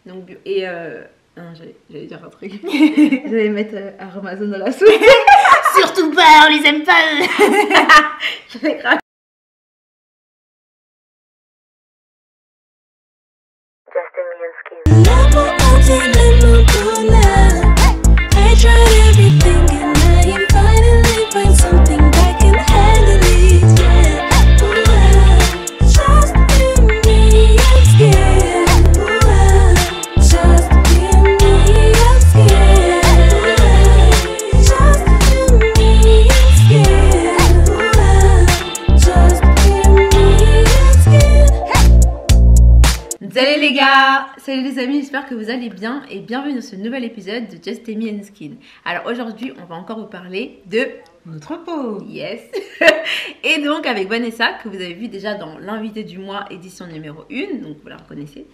Donc bio. Et non, j'allais dire un truc. J'allais mettre Aromazone dans la soupe. Surtout pas, on les aime pas eux. J'avais grave. Salut les gars, salut les amis, j'espère que vous allez bien et bienvenue dans ce nouvel épisode de Just Me and Skin. Alors aujourd'hui, on va encore vous parler de notre peau. Yes. Et donc avec Vanessa, que vous avez vu déjà dans l'invité du mois, édition numéro 1, donc vous la reconnaissez.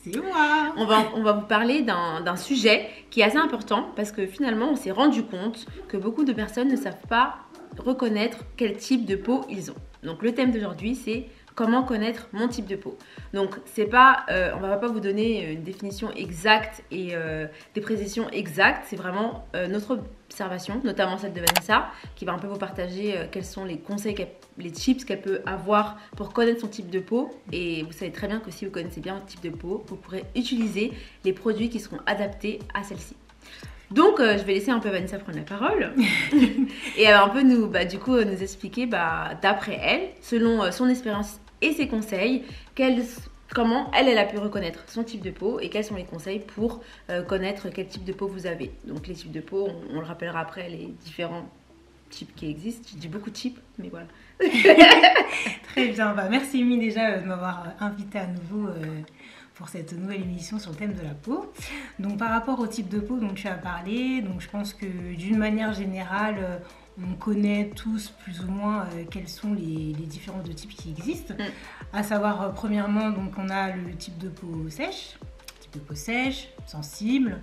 C'est moi. On va vous parler d'un sujet qui est assez important parce que finalement, on s'est rendu compte que beaucoup de personnes ne savent pas reconnaître quel type de peau ils ont. Donc le thème d'aujourd'hui, c'est comment connaître mon type de peau. Donc c'est pas, on va pas vous donner une définition exacte et des précisions exactes. C'est vraiment notre observation, notamment celle de Vanessa, qui va un peu vous partager quels sont les conseils, les tips qu'elle peut avoir pour connaître son type de peau. Et vous savez très bien que si vous connaissez bien votre type de peau, vous pourrez utiliser les produits qui seront adaptés à celle-ci. Donc, je vais laisser un peu Vanessa prendre la parole et elle va un peu nous expliquer, d'après elle, selon son expérience et ses conseils, comment elle a pu reconnaître son type de peau et quels sont les conseils pour connaître quel type de peau vous avez. Donc, les types de peau, on le rappellera après, les différents types qui existent. Je dis beaucoup de types, mais voilà. Très bien, merci Amy déjà de m'avoir invitée à nouveau pour cette nouvelle émission sur le thème de la peau. Donc par rapport au type de peau dont tu as parlé, donc je pense que d'une manière générale, on connaît tous plus ou moins quels sont les différents types qui existent. À savoir, premièrement, donc on a le type de peau sèche, sensible,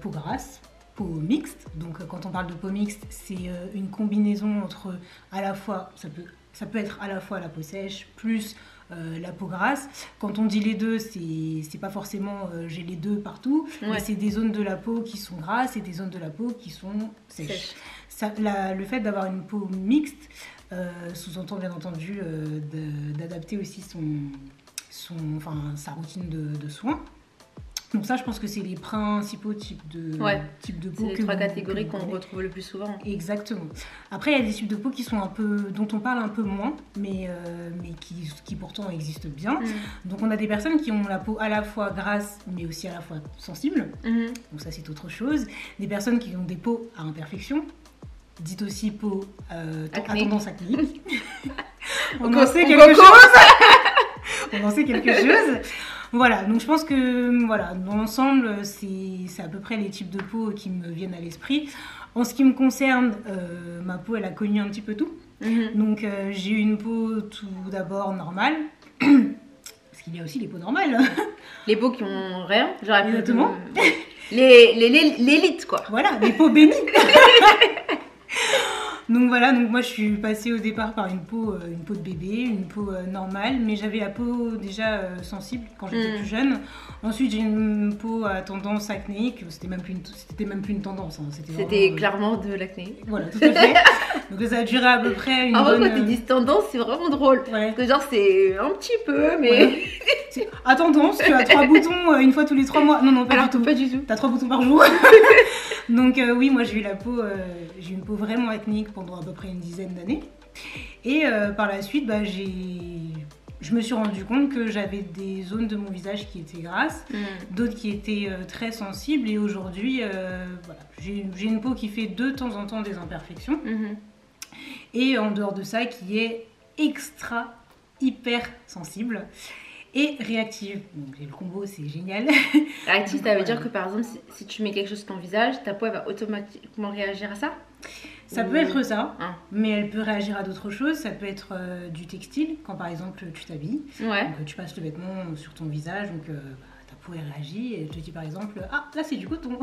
peau grasse, peau mixte. Donc quand on parle de peau mixte, c'est une combinaison entre à la fois, ça peut être à la fois la peau sèche plus la peau grasse. Quand on dit les deux, c'est pas forcément j'ai les deux partout, mais c'est des zones de la peau qui sont grasses et des zones de la peau qui sont sèches. Le fait d'avoir une peau mixte sous-entend bien entendu d'adapter aussi sa routine de soins. Donc ça, je pense que c'est les principaux types de peau. C'est les trois catégories qu'on retrouve le plus souvent. Exactement. Après, il y a des types de peau qui sont dont on parle un peu moins, mais qui pourtant existent bien. Donc on a des personnes qui ont la peau à la fois grasse, mais aussi à la fois sensible. Donc ça, c'est autre chose. Des personnes qui ont des peaux à imperfection, dites aussi peau à tendance acnéique. On en sait quelque chose. Voilà, donc je pense que dans l'ensemble, c'est à peu près les types de peau qui me viennent à l'esprit. En ce qui me concerne, ma peau, elle a connu un petit peu tout. Donc j'ai eu une peau tout d'abord normale, parce qu'il y a aussi les peaux normales. Les peaux qui ont rien, genre exactement. L'élite quoi. Voilà, les peaux bénies. Donc voilà, moi je suis passée au départ par une peau de bébé, une peau normale, mais j'avais la peau déjà sensible quand j'étais plus jeune. Ensuite j'ai une peau à tendance acnéique, c'était même plus une tendance. C'était clairement de l'acné. Voilà, tout à fait. Donc ça a duré à peu près une bonne... quand tu dis tendance, c'est vraiment drôle. Ouais. Parce que genre c'est un petit peu, mais... Ouais. À tendance, tu as 3 boutons une fois tous les 3 mois. Non, pas du tout. T'as 3 boutons par jour. Donc oui, moi j'ai eu une peau vraiment acnéique pendant à peu près une dizaine d'années. Et par la suite, je me suis rendu compte que j'avais des zones de mon visage qui étaient grasses, d'autres qui étaient très sensibles. Et aujourd'hui, j'ai une peau qui fait de temps en temps des imperfections. Et en dehors de ça, qui est hyper sensible. Et réactive. Donc le combo, c'est génial. Réactive, ça veut dire que par exemple, si tu mets quelque chose sur ton visage, ta peau elle va automatiquement réagir à ça? Ça peut être ça, mais elle peut réagir à d'autres choses. Ça peut être du textile, quand par exemple tu t'habilles. Donc, tu passes le vêtement sur ton visage, donc ta peau elle réagit et elle te dit par exemple là c'est du coton,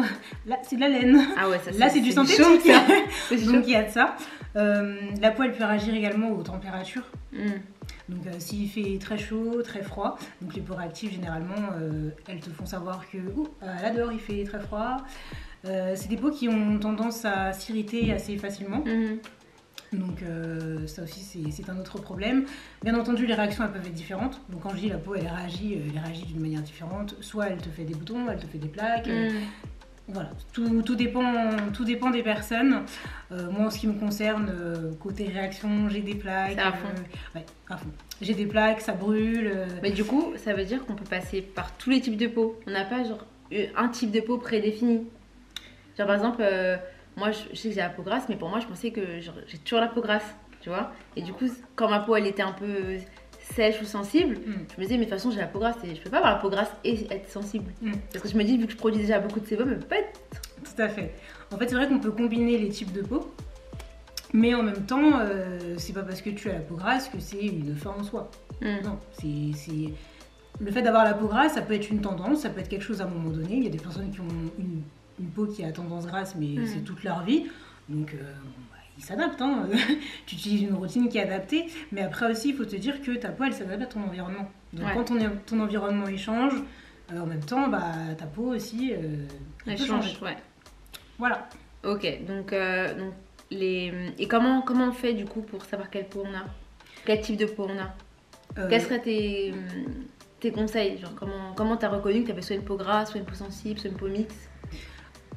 là c'est de la laine, là c'est du synthétique. Donc il y a de ça. La peau elle peut réagir également aux températures. Donc s'il fait très chaud, très froid, donc les peaux réactives généralement elles te font savoir que là dehors il fait très froid. C'est des peaux qui ont tendance à s'irriter assez facilement. Donc ça aussi c'est un autre problème. Bien entendu les réactions elles peuvent être différentes. Donc quand je dis la peau elle réagit d'une manière différente. Soit elle te fait des boutons, elle te fait des plaques. Voilà, tout dépend des personnes. Moi en ce qui me concerne, côté réaction, j'ai des plaques. À fond. Ouais, à fond. J'ai des plaques, ça brûle. Mais du coup ça veut dire qu'on peut passer par tous les types de peau. On n'a pas genre un type de peau prédéfini. Genre par exemple... moi, je sais que j'ai la peau grasse, mais pour moi, je pensais que j'ai toujours la peau grasse, tu vois. Et du coup, quand ma peau, elle était un peu sèche ou sensible, je me disais, mais de toute façon, j'ai la peau grasse et je peux pas avoir la peau grasse et être sensible. Parce que je me dis, vu que je produis déjà beaucoup de sébum, elle peut pas être... Tout à fait. En fait, c'est vrai qu'on peut combiner les types de peau, mais en même temps, c'est pas parce que tu as la peau grasse que c'est une fin en soi. Non, c'est... Le fait d'avoir la peau grasse, ça peut être une tendance, ça peut être quelque chose à un moment donné. Il y a des personnes qui ont une peau qui a tendance grasse, mais c'est toute leur vie. Donc, ils s'adaptent. Hein. Tu utilises une routine qui est adaptée. Mais après aussi, il faut te dire que ta peau, elle s'adapte à ton environnement. Donc, quand ton environnement il change, en même temps, ta peau aussi, elle peut change. changer. Ouais. Voilà. Ok, donc et comment on fait du coup pour savoir quelle peau on a? Quel type de peau on a? Quels seraient tes conseils? Genre, comment t'as reconnu que t'avais soit une peau grasse, soit une peau sensible, soit une peau mixte?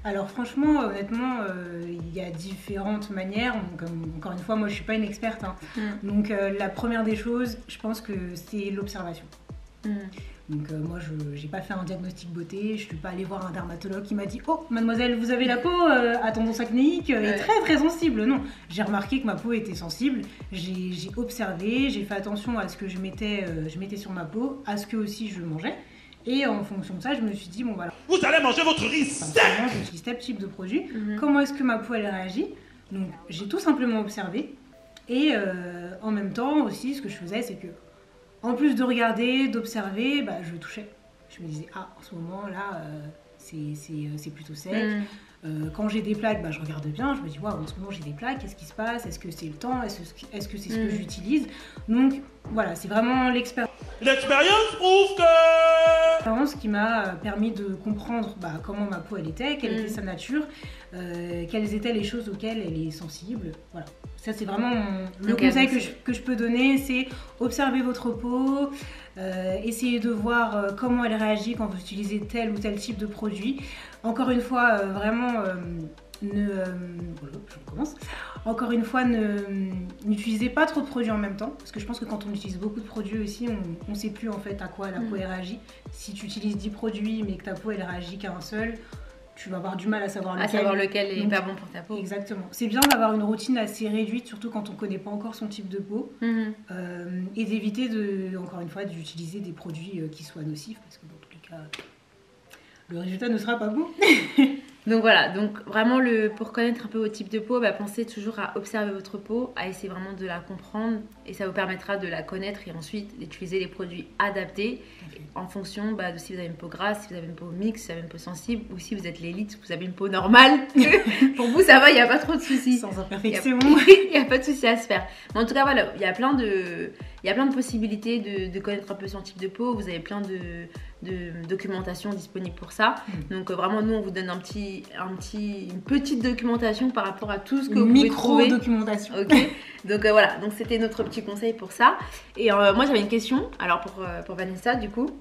Alors franchement, honnêtement, il y a différentes manières. Encore une fois, moi je suis pas une experte. Hein. Donc la première des choses, je pense que c'est l'observation. Donc moi je n'ai pas fait un diagnostic beauté, je suis pas allée voir un dermatologue qui m'a dit « Oh mademoiselle, vous avez la peau à tendance acnéique et très très sensible ». Non, j'ai remarqué que ma peau était sensible, j'ai observé, j'ai fait attention à ce que je mettais sur ma peau, à ce que aussi je mangeais. Et en fonction de ça, je me suis dit, bon voilà. Vous allez manger votre riz sec. Je me suis dit, tel type de produit, comment est-ce que ma peau elle réagit? Donc j'ai tout simplement observé. Et en même temps aussi, ce que je faisais, c'est que, en plus de regarder, d'observer, je touchais. Je me disais, en ce moment là, c'est plutôt sec. Quand j'ai des plaques, je regarde bien, je me dis, waouh, en ce moment j'ai des plaques, qu'est-ce qui se passe? Est-ce que c'est le temps? Est-ce que c'est ce que j'utilise? Donc voilà, c'est vraiment l'expérience. L'expérience prouve que... qui m'a permis de comprendre comment ma peau elle était, quelle était sa nature, quelles étaient les choses auxquelles elle est sensible. Voilà. Ça c'est vraiment le conseil que je peux donner, c'est observer votre peau, essayer de voir comment elle réagit quand vous utilisez tel ou tel type de produit. Encore une fois, vraiment Encore une fois, n'utilisez pas trop de produits en même temps, parce que je pense que quand on utilise beaucoup de produits aussi, on ne sait plus en fait à quoi la peau elle réagit. Si tu utilises 10 produits mais que ta peau elle réagit qu'à un seul, tu vas avoir du mal à savoir lequel est pas bon pour ta peau. Exactement. C'est bien d'avoir une routine assez réduite, surtout quand on ne connaît pas encore son type de peau, et d'éviter encore une fois d'utiliser des produits qui soient nocifs, parce que dans tous les cas, le résultat ne sera pas beau. Donc voilà, donc vraiment pour connaître un peu votre type de peau, pensez toujours à observer votre peau, à essayer vraiment de la comprendre et ça vous permettra de la connaître et ensuite d'utiliser les produits adaptés en fonction de si vous avez une peau grasse, si vous avez une peau mixte, si vous avez une peau sensible ou si vous êtes l'élite, vous avez une peau normale. Pour vous ça va, il n'y a pas trop de soucis. Sans imperfection. Il n'y a pas de soucis à se faire. Mais en tout cas voilà, il y a plein de possibilités de connaître un peu son type de peau, vous avez plein de documentation disponible pour ça. Donc vraiment nous on vous donne une petite documentation par rapport à tout ce que vous pouvez trouver. Micro-documentation. Ok. Donc voilà, donc c'était notre petit conseil pour ça. Et moi j'avais une question, alors pour Vanessa du coup.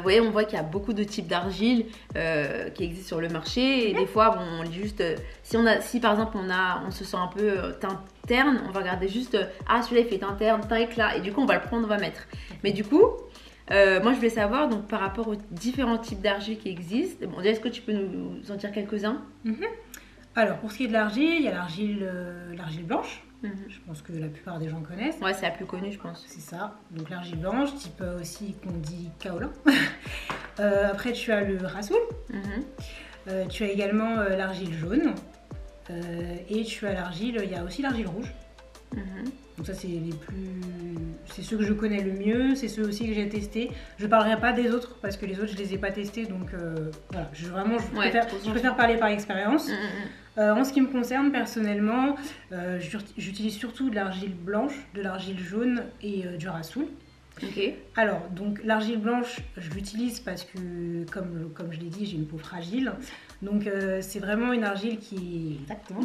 Oui, on voit qu'il y a beaucoup de types d'argile qui existent sur le marché et des fois on lit juste si par exemple on se sent un peu teint terne, on va regarder juste celui-là il fait teint terne, teint éclat et du coup on va le prendre, on va mettre. Mais du coup moi je voulais savoir donc par rapport aux différents types d'argile qui existent, déjà est-ce que tu peux nous en dire quelques-uns? Alors pour ce qui est de l'argile, il y a l'argile blanche. Je pense que la plupart des gens connaissent. Ouais, c'est la plus connue, je pense. C'est ça. Donc l'argile blanche, type aussi qu'on dit kaolin. Après, tu as le rasoul. Tu as également l'argile jaune. Et tu as il y a aussi l'argile rouge. Donc ça c'est ceux que je connais le mieux, c'est ceux aussi que j'ai testés. Je parlerai pas des autres parce que les autres je les ai pas testés, donc voilà, je préfère parler par expérience. En ce qui me concerne personnellement, j'utilise surtout de l'argile blanche, de l'argile jaune et du Rasoul. Okay. Alors, donc l'argile blanche, je l'utilise parce que, comme je l'ai dit, j'ai une peau fragile. Donc, c'est vraiment une argile qui est... Exactement.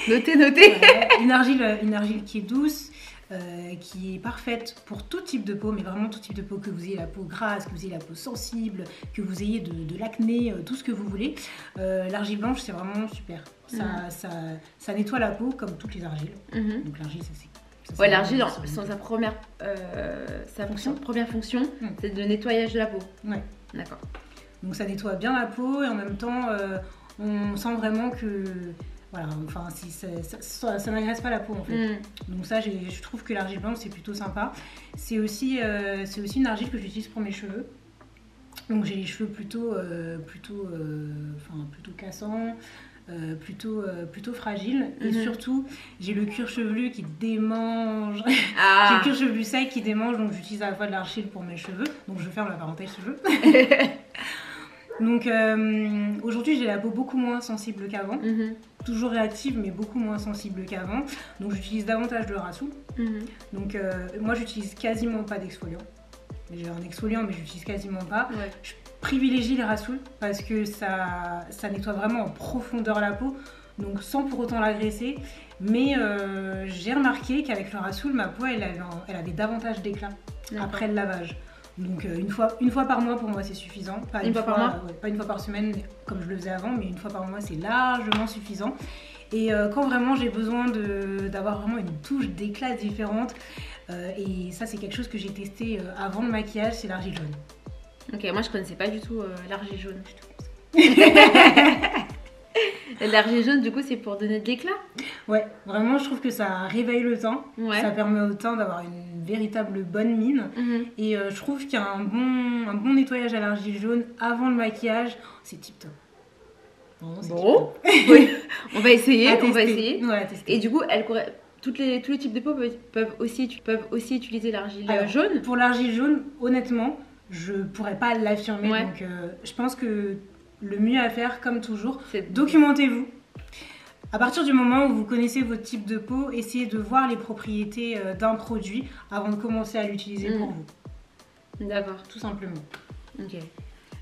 Notez. Ouais, une argile qui est douce, qui est parfaite pour tout type de peau, mais vraiment tout type de peau, que vous ayez la peau grasse, que vous ayez la peau sensible, que vous ayez de l'acné, tout ce que vous voulez. L'argile blanche, c'est vraiment super. Ça nettoie la peau comme toutes les argiles. Donc l'argile, ça c'est... Ouais, l'argile, sa première fonction, c'est le nettoyage de la peau. Ouais. D'accord. Donc ça nettoie bien la peau et en même temps, on sent vraiment que... Voilà, enfin, ça n'agresse pas la peau en fait. Donc ça, je trouve que l'argile blanche, c'est plutôt sympa. C'est aussi une argile que j'utilise pour mes cheveux. Donc j'ai les cheveux plutôt cassants. Plutôt fragile et surtout j'ai le cuir chevelu qui démange. J'ai le cuir chevelu sec qui démange, donc j'utilise à la fois de l'argile pour mes cheveux, donc je ferme la parenthèse cheveux. Donc aujourd'hui j'ai la peau beaucoup moins sensible qu'avant, toujours réactive mais beaucoup moins sensible qu'avant, donc j'utilise davantage de Rasoul. Donc moi j'utilise quasiment pas d'exfoliant. J'ai un exfoliant mais j'utilise quasiment pas. Je privilégie les Rasoul parce que ça nettoie vraiment en profondeur la peau, donc sans pour autant l'agresser. Mais j'ai remarqué qu'avec le Rasoul, ma peau elle avait davantage d'éclat après le lavage. Donc une fois par mois pour moi c'est suffisant. Pas une fois par mois, pas une fois par semaine comme je le faisais avant, mais une fois par mois c'est largement suffisant. Et quand vraiment j'ai besoin d'avoir vraiment une touche d'éclat différente, et ça c'est quelque chose que j'ai testé avant le maquillage, c'est l'argile jaune. Ok, moi je connaissais pas du tout l'argile jaune. L'argile jaune, du coup, c'est pour donner de l'éclat? Ouais, vraiment, je trouve que ça réveille le teint. Ouais. Ça permet au teint d'avoir une véritable bonne mine. Et je trouve qu'il y a un bon nettoyage à l'argile jaune avant le maquillage. C'est tip top. Bon, oui. on va essayer. Ouais, et du coup, tous les types de peau peuvent aussi utiliser l'argile jaune? Pour l'argile jaune, honnêtement, je pourrais pas l'affirmer. Ouais. Donc, je pense que le mieux à faire, comme toujours, documentez-vous. À partir du moment où vous connaissez votre type de peau, essayez de voir les propriétés d'un produit avant de commencer à l'utiliser pour vous. D'accord. Tout simplement. Ok.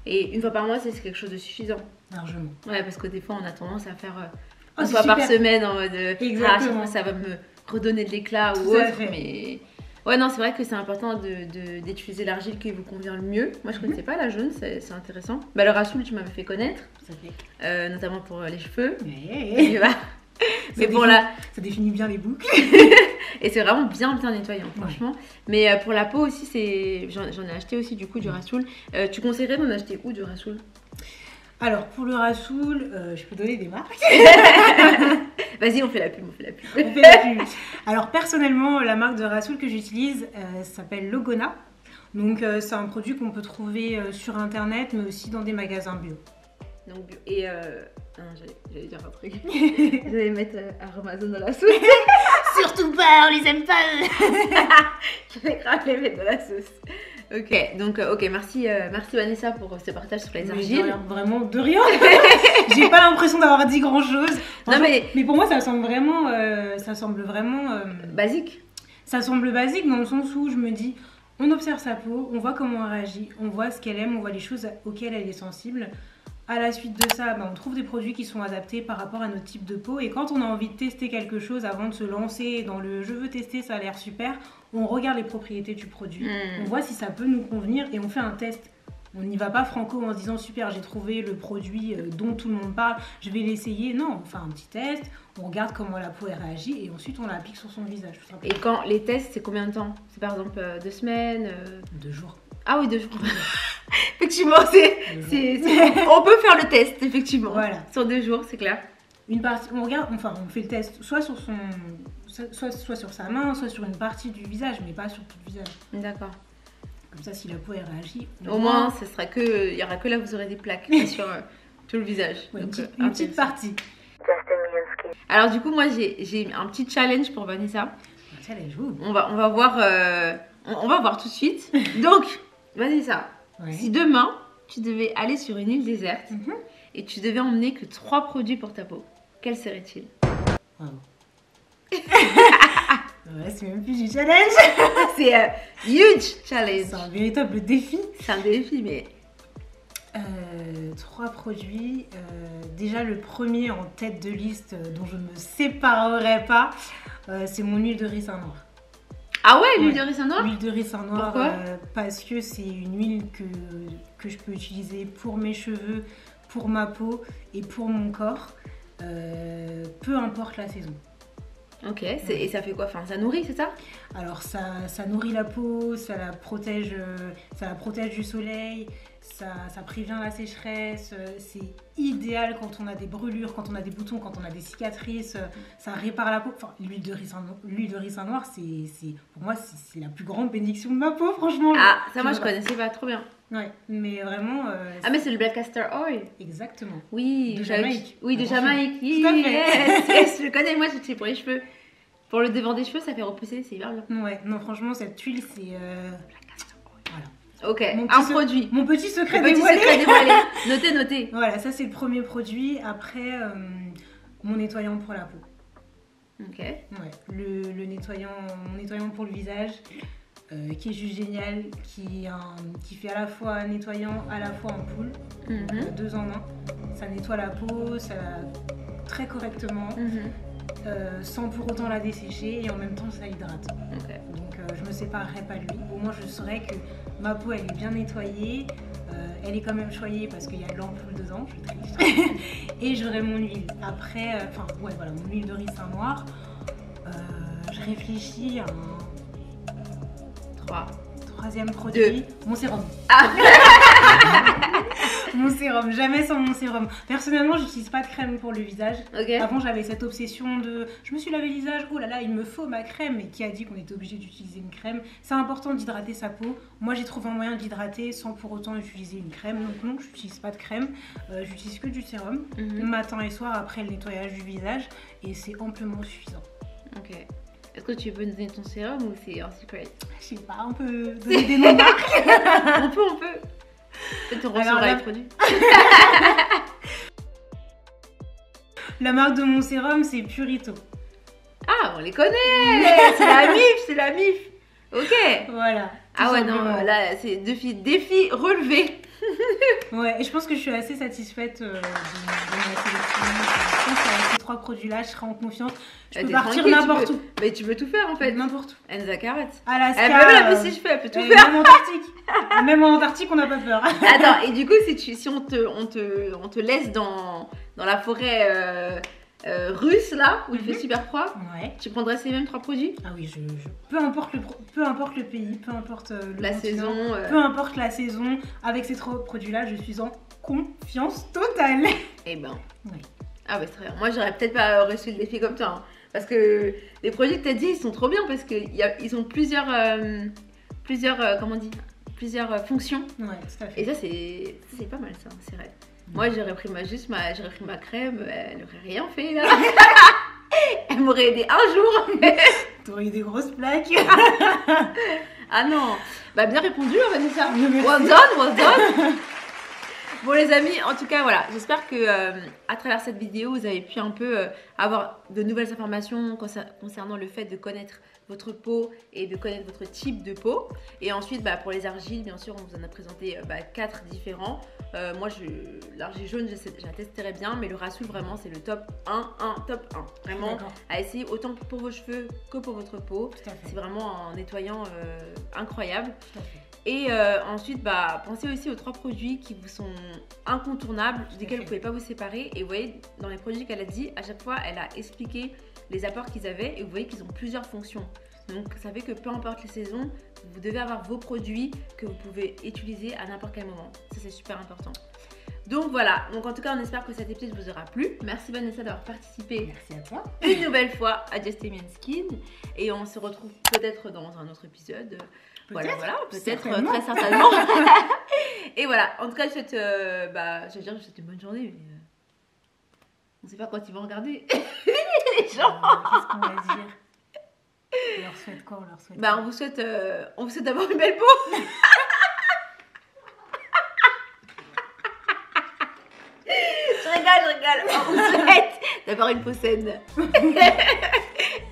Et une fois par mois, c'est quelque chose de suffisant? Largement. Ouais, parce que des fois, on a tendance à faire une fois par semaine en mode exactement. Ça va me redonner de l'éclat ou autre. Mais ouais, non, c'est vrai que c'est important d'utiliser l'argile qui vous convient le mieux. Moi, je ne connaissais pas la jaune, c'est intéressant. Bah, le Rasoul, tu m'avais fait connaître, notamment pour les cheveux. Mais bon, là, ça définit bien les boucles. Et c'est vraiment bien nettoyant, franchement. Mais pour la peau aussi, j'en ai acheté aussi du coup du Rasoul. Tu conseillerais d'en acheter où du Rasoul? Alors pour le Rasoul, je peux donner des marques. Vas-y, on fait la pub. Alors personnellement, la marque de Rasoul que j'utilise s'appelle Logona. Donc c'est un produit qu'on peut trouver sur internet, mais aussi dans des magasins bio. Donc bio. Et j'allais dire un truc. J'allais mettre Aromazone dans la sauce. Surtout pas, on les aime pas eux. J'allais grave les mettre dans la sauce. Ok, donc merci Vanessa pour ce partage sur les argiles. Vraiment de rien. J'ai pas l'impression d'avoir dit grand chose. Non, mais pour moi ça semble vraiment basique. Ça semble basique dans le sens où je me dis, on observe sa peau, on voit comment elle réagit, on voit ce qu'elle aime, on voit les choses auxquelles elle est sensible. À la suite de ça, on trouve des produits qui sont adaptés par rapport à notre type de peau. Et quand on a envie de tester quelque chose avant de se lancer dans le « je veux tester, ça a l'air super », on regarde les propriétés du produit, on voit si ça peut nous convenir et on fait un test. On n'y va pas franco en se disant « super, j'ai trouvé le produit dont tout le monde parle, je vais l'essayer ». Non, on fait un petit test, on regarde comment la peau réagit et ensuite on l'applique sur son visage. Tout simplement. Et quand les tests, c'est combien de temps? C'est par exemple 2 semaines 2 jours. Ah oui, 2 jours. Effectivement, on peut faire le test, effectivement. Voilà. Sur 2 jours, c'est clair. On fait le test soit sur sa main, soit sur une partie du visage, mais pas sur tout le visage. D'accord. Comme ça, si la peau réagit. Au moins, il y aura que là où vous aurez des plaques, pas sur tout le visage. Ouais, donc, une petite partie. Alors du coup, moi, j'ai un petit challenge pour Vanessa. challenge. On va voir, on va voir tout de suite. Donc, vas-y ça. Ouais. Si demain, tu devais aller sur une île déserte et tu devais emmener que 3 produits pour ta peau, quels seraient-ils? Wow. Ouais, c'est même plus du challenge. C'est un huge challenge. C'est un véritable défi. C'est un défi, mais... 3 produits. Déjà, le premier en tête de liste dont je ne me séparerai pas, c'est mon huile de ricin noir. Ah ouais, l'huile de ricin noir? L'huile de ricin noir, Pourquoi? parce que c'est une huile que je peux utiliser pour mes cheveux, pour ma peau et pour mon corps, peu importe la saison. Ok, et ça fait quoi? Enfin, ça nourrit, c'est ça? Alors ça nourrit la peau, ça la protège du soleil, ça prévient la sécheresse, c'est idéal quand on a des brûlures, quand on a des boutons, quand on a des cicatrices, ça répare la peau. Enfin, l'huile de ricin noir, pour moi c'est la plus grande bénédiction de ma peau, franchement. Ah, ça moi je connaissais pas, trop bien. Ouais, mais vraiment... Ah mais c'est le black castor oil. Exactement. Oui, De Jamaïque. Oui, de Attention. Jamaïque. Tout à fait. Yes, je le connais, moi je sais pour les cheveux. Pour le devant des cheveux, ça fait repousser, c'est hyper bien. Ouais, non franchement cette huile c'est... Voilà. Ok, Mon un petit produit. Mon petit secret Le petit dévoilé. secret dévoilé. Notez, notez. Voilà, ça c'est le premier produit. Après, mon nettoyant pour la peau. Ok. Ouais, mon nettoyant pour le visage, qui est juste génial, qui fait à la fois nettoyant, à la fois ampoule, 2 en 1. Ça nettoie la peau, ça très correctement, sans pour autant la dessécher et en même temps ça hydrate. Ok. Donc je me séparerai pas de lui. Au moins je saurais que ma peau elle est bien nettoyée, elle est quand même choyée parce qu'il y a de l'ampoule dedans, je suis triste. Et j'aurai mon huile. Après, voilà, mon huile de ricin noir. Je réfléchis à un 3. troisième produit, mon sérum. Ah. Mon sérum, jamais sans mon sérum. Personnellement, j'utilise pas de crème pour le visage. Ok. Avant, j'avais cette obsession de je me suis lavé le visage, oh là là, il me faut ma crème. Mais qui a dit qu'on était obligé d'utiliser une crème? C'est important d'hydrater sa peau. Moi, j'ai trouvé un moyen d'hydrater sans pour autant utiliser une crème. Donc, non, j'utilise pas de crème. J'utilise que du sérum, matin et soir après le nettoyage du visage. Et c'est amplement suffisant. Ok. Est-ce que tu veux nous donner ton sérum ou c'est un secret? Je sais pas, on peut donner des noms de marques. On peut. Peut-être on recevra les produits. La marque de mon sérum, c'est Purito. Ah, on les connaît. C'est la MIF. Ok. Voilà. Ah ouais, non, là, c'est défi relevé. Ouais, et je pense que je suis assez satisfaite de ma sélection. Je pense qu'avec ces 3 produits-là, je serai en confiance. Je peux partir n'importe où. Mais tu peux tout faire en fait. N'importe où. Enza Carat. Alaska. Elle peut même laisser cheveux, elle peut tout faire. Même en Antarctique. Même en Antarctique, on n'a pas peur. Attends, et du coup, si on te laisse dans la forêt russe là, où il fait super froid, Ouais. tu prendrais ces mêmes 3 produits? Ah oui, peu importe le pays, peu importe le La continent, saison. peu importe la saison, avec ces 3 produits-là, je suis en confiance totale. Eh ben. Oui. Ah bah c'est très bien. Moi, j'aurais peut-être pas reçu le défi comme toi. Hein, parce que les produits que tu as dit, ils sont trop bien parce qu'ils ont plusieurs comment on dit, plusieurs fonctions. Ouais, tout à fait. Et ça, c'est pas mal ça, c'est vrai. Moi, j'aurais pris ma crème, elle n'aurait rien fait là. Elle m'aurait aidé un jour. T'aurais eu des grosses plaques. Ah non. Bah bien répondu, Vanessa. Merci. Well done. Bon les amis, en tout cas voilà, j'espère que à travers cette vidéo, vous avez pu un peu avoir de nouvelles informations concernant le fait de connaître votre peau et de connaître votre type de peau. Et ensuite, pour les argiles, bien sûr, on vous en a présenté 4 différents. Moi, l'argile jaune, je la testerai bien, mais le Rassoul, vraiment, c'est le top 1. Vraiment, à essayer autant pour vos cheveux que pour votre peau. C'est vraiment un nettoyant incroyable. Tout à fait. Et ensuite, pensez aussi aux 3 produits qui vous sont incontournables, desquels vous ne pouvez pas vous séparer. Et vous voyez, dans les produits qu'elle a dit, à chaque fois, elle a expliqué les apports qu'ils avaient et vous voyez qu'ils ont plusieurs fonctions. Donc, ça fait que peu importe les saisons, vous devez avoir vos produits que vous pouvez utiliser à n'importe quel moment. Ça, c'est super important. Donc voilà, donc en tout cas on espère que cet épisode vous aura plu. Merci Vanessa d'avoir participé. Merci à toi. Une nouvelle fois à Just Amy and Skin. Et on se retrouve peut-être dans un autre épisode. Voilà, peut-être très certainement. Et voilà, en tout cas je souhaite, je souhaite une bonne journée. Mais, on ne sait pas quand ils vont regarder. Les gens. Qu'est-ce qu'on va dire? On leur souhaite quoi? On leur souhaite Bah, quoi? on vous souhaite d'avoir une belle peau. Je rigole. On vous souhaite d'avoir une peau saine.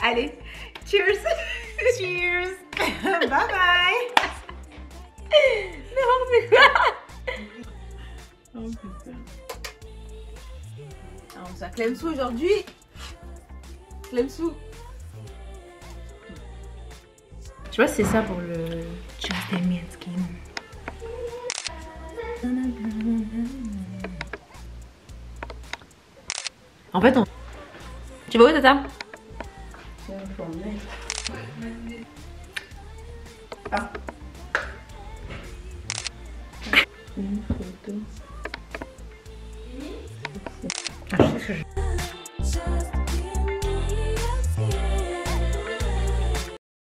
Allez, cheers. Cheers. Bye bye. N'importe quoi. Oh putain. Alors ça, Clemsou aujourd'hui. Clemsou. Tu vois, c'est ça pour le Just a minute skin. En fait, tu vas où, Tata? Ah. Une photo.